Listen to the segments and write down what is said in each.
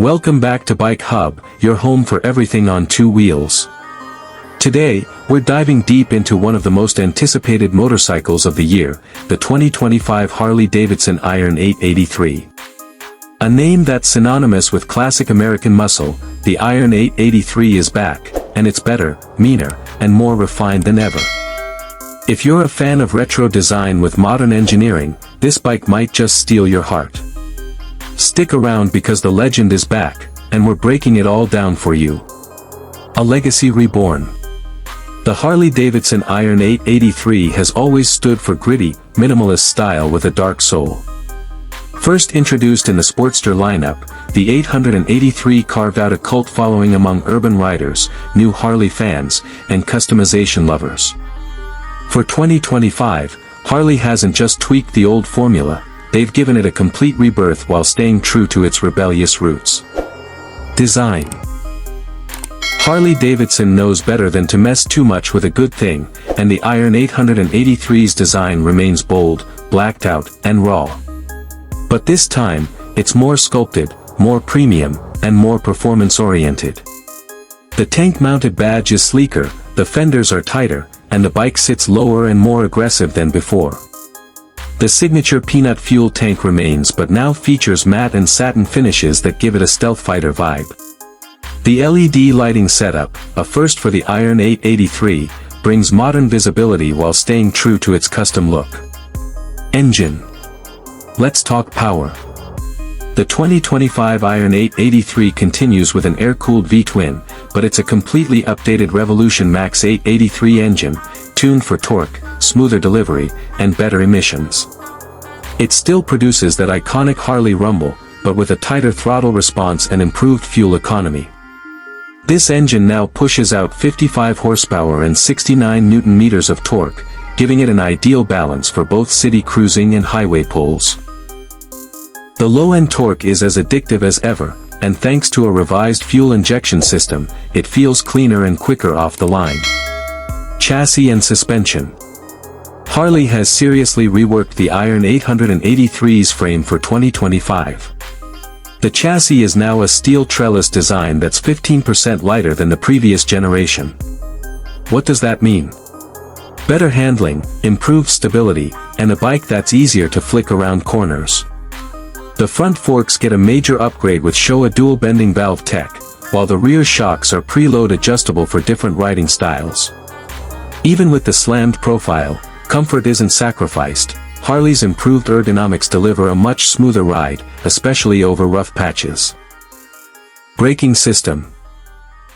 Welcome back to Bike Hub, your home for everything on two wheels. Today, we're diving deep into one of the most anticipated motorcycles of the year, the 2025 Harley Davidson Iron 883. A name that's synonymous with classic American muscle, the Iron 883 is back, and it's better, meaner, and more refined than ever. If you're a fan of retro design with modern engineering, this bike might just steal your heart. Stick around because the legend is back, and we're breaking it all down for you. A legacy reborn. The Harley Davidson Iron 883 has always stood for gritty, minimalist style with a dark soul. First introduced in the Sportster lineup, the 883 carved out a cult following among urban riders, new Harley fans, and customization lovers. For 2025, Harley hasn't just tweaked the old formula, they've given it a complete rebirth while staying true to its rebellious roots. Design. Harley Davidson knows better than to mess too much with a good thing, and the Iron 883's design remains bold, blacked out, and raw. But this time, it's more sculpted, more premium, and more performance-oriented. The tank-mounted badge is sleeker, the fenders are tighter, and the bike sits lower and more aggressive than before. The signature peanut fuel tank remains but now features matte and satin finishes that give it a stealth fighter vibe. The LED lighting setup, a first for the Iron 883, brings modern visibility while staying true to its custom look. Engine. Let's talk power. The 2025 Iron 883 continues with an air-cooled V-twin, but it's a completely updated Revolution Max 883 engine, tuned for torque, smoother delivery, and better emissions. It still produces that iconic Harley rumble, but with a tighter throttle response and improved fuel economy. This engine now pushes out 55 horsepower and 69 Nm of torque, giving it an ideal balance for both city cruising and highway pulls. The low-end torque is as addictive as ever, and thanks to a revised fuel injection system, it feels cleaner and quicker off the line. Chassis and suspension. Harley has seriously reworked the Iron 883's frame for 2025. The chassis is now a steel trellis design that's 15% lighter than the previous generation. What does that mean? Better handling, improved stability, and a bike that's easier to flick around corners. The front forks get a major upgrade with Showa dual bending valve tech, while the rear shocks are preload adjustable for different riding styles. Even with the slammed profile, comfort isn't sacrificed. Harley's improved ergonomics deliver a much smoother ride, especially over rough patches. Braking system.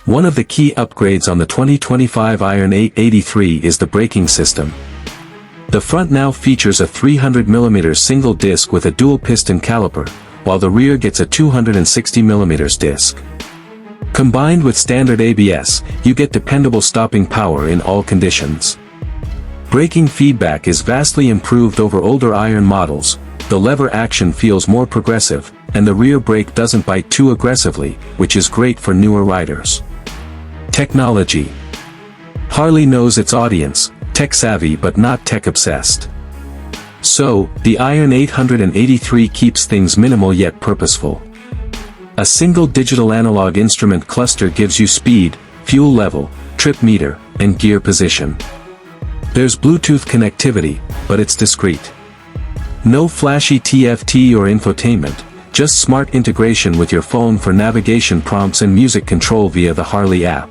One of the key upgrades on the 2025 Iron 883 is the braking system. The front now features a 300mm single disc with a dual piston caliper, while the rear gets a 260mm disc. Combined with standard ABS, you get dependable stopping power in all conditions. Braking feedback is vastly improved over older Iron models, the lever action feels more progressive, and the rear brake doesn't bite too aggressively, which is great for newer riders. Technology. Harley knows its audience, tech-savvy but not tech-obsessed. So, the Iron 883 keeps things minimal yet purposeful. A single digital analog instrument cluster gives you speed, fuel level, trip meter, and gear position. There's Bluetooth connectivity, but it's discreet. No flashy TFT or infotainment, just smart integration with your phone for navigation prompts and music control via the Harley app.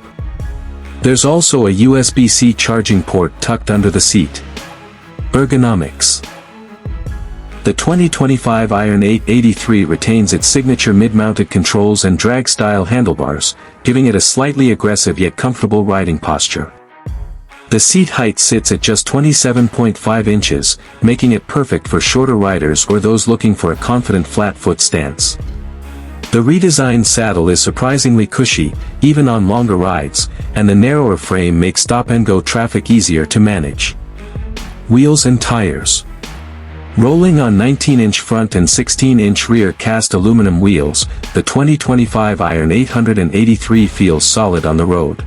There's also a USB-C charging port tucked under the seat. Ergonomics. The 2025 Iron 883 retains its signature mid-mounted controls and drag-style handlebars, giving it a slightly aggressive yet comfortable riding posture. The seat height sits at just 27.5 inches, making it perfect for shorter riders or those looking for a confident flat-foot stance. The redesigned saddle is surprisingly cushy, even on longer rides, and the narrower frame makes stop-and-go traffic easier to manage. Wheels and tires. Rolling on 19-inch front and 16-inch rear cast aluminum wheels, the 2025 Iron 883 feels solid on the road.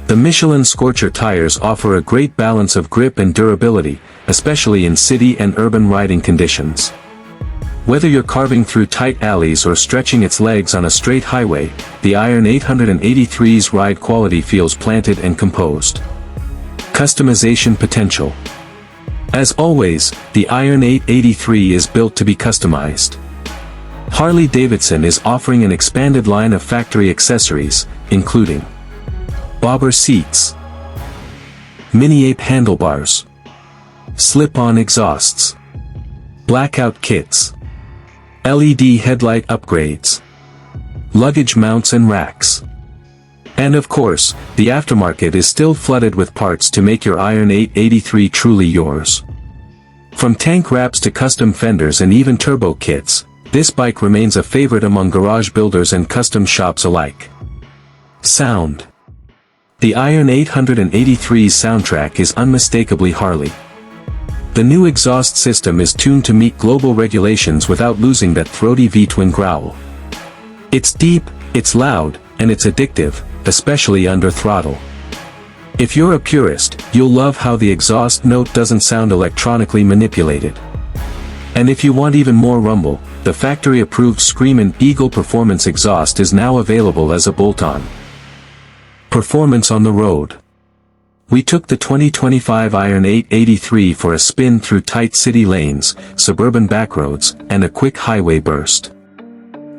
The Michelin Scorcher tires offer a great balance of grip and durability, especially in city and urban riding conditions. Whether you're carving through tight alleys or stretching its legs on a straight highway, the Iron 883's ride quality feels planted and composed. Customization potential. As always, the Iron 883 is built to be customized. Harley Davidson is offering an expanded line of factory accessories, including bobber seats, mini-ape handlebars, slip-on exhausts, blackout kits, LED headlight upgrades, luggage mounts and racks. And of course, the aftermarket is still flooded with parts to make your Iron 883 truly yours. From tank wraps to custom fenders and even turbo kits, this bike remains a favorite among garage builders and custom shops alike. Sound. The Iron 883's soundtrack is unmistakably Harley. The new exhaust system is tuned to meet global regulations without losing that throaty V-twin growl. It's deep, it's loud, and it's addictive, especially under throttle. If you're a purist, you'll love how the exhaust note doesn't sound electronically manipulated. And if you want even more rumble, the factory-approved Screamin' Eagle Performance exhaust is now available as a bolt-on. Performance on the road. We took the 2025 Iron 883 for a spin through tight city lanes, suburban backroads, and a quick highway burst.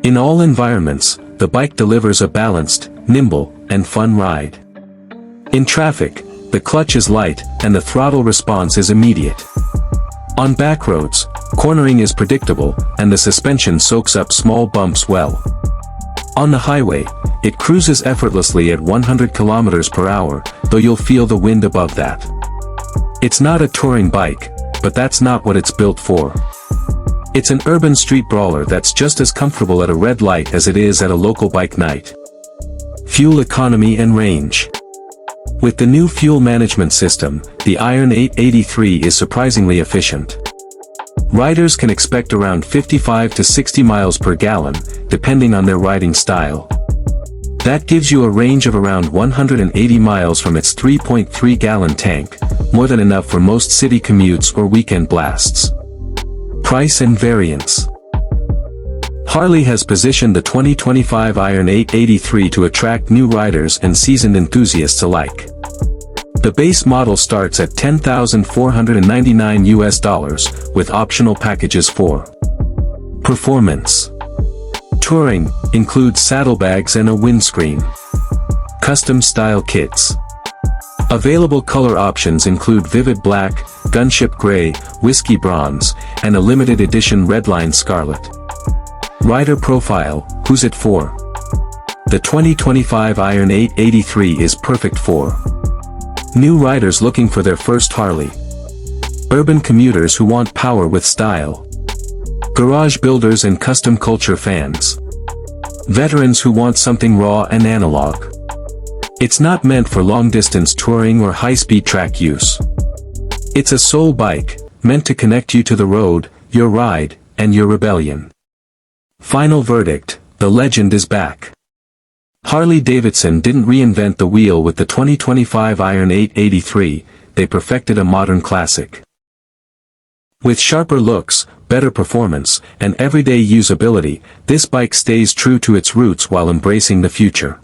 In all environments, the bike delivers a balanced, nimble, and fun ride. In traffic, the clutch is light, and the throttle response is immediate. On backroads, cornering is predictable, and the suspension soaks up small bumps well. On the highway, it cruises effortlessly at 100 km per hour, though you'll feel the wind above that. It's not a touring bike, but that's not what it's built for. It's an urban street brawler that's just as comfortable at a red light as it is at a local bike night. Fuel economy and range. With the new fuel management system, the Iron 883 is surprisingly efficient. Riders can expect around 55 to 60 miles per gallon, depending on their riding style. That gives you a range of around 180 miles from its 3.3-gallon tank, more than enough for most city commutes or weekend blasts. Price and variants. Harley has positioned the 2025 Iron 883 to attract new riders and seasoned enthusiasts alike. The base model starts at $10,499 with optional packages for performance. Touring includes saddlebags and a windscreen. Custom style kits. Available color options include vivid black, gunship gray, whiskey bronze, and a limited edition redline scarlet. Rider profile, who's it for? The 2025 Iron 883 is perfect for new riders looking for their first Harley, urban commuters who want power with style, garage builders and custom culture fans, veterans who want something raw and analog. It's not meant for long-distance touring or high-speed track use. It's a soul bike, meant to connect you to the road, your ride, and your rebellion. Final verdict, the legend is back. Harley Davidson didn't reinvent the wheel with the 2025 Iron 883, they perfected a modern classic. With sharper looks, better performance, and everyday usability, this bike stays true to its roots while embracing the future.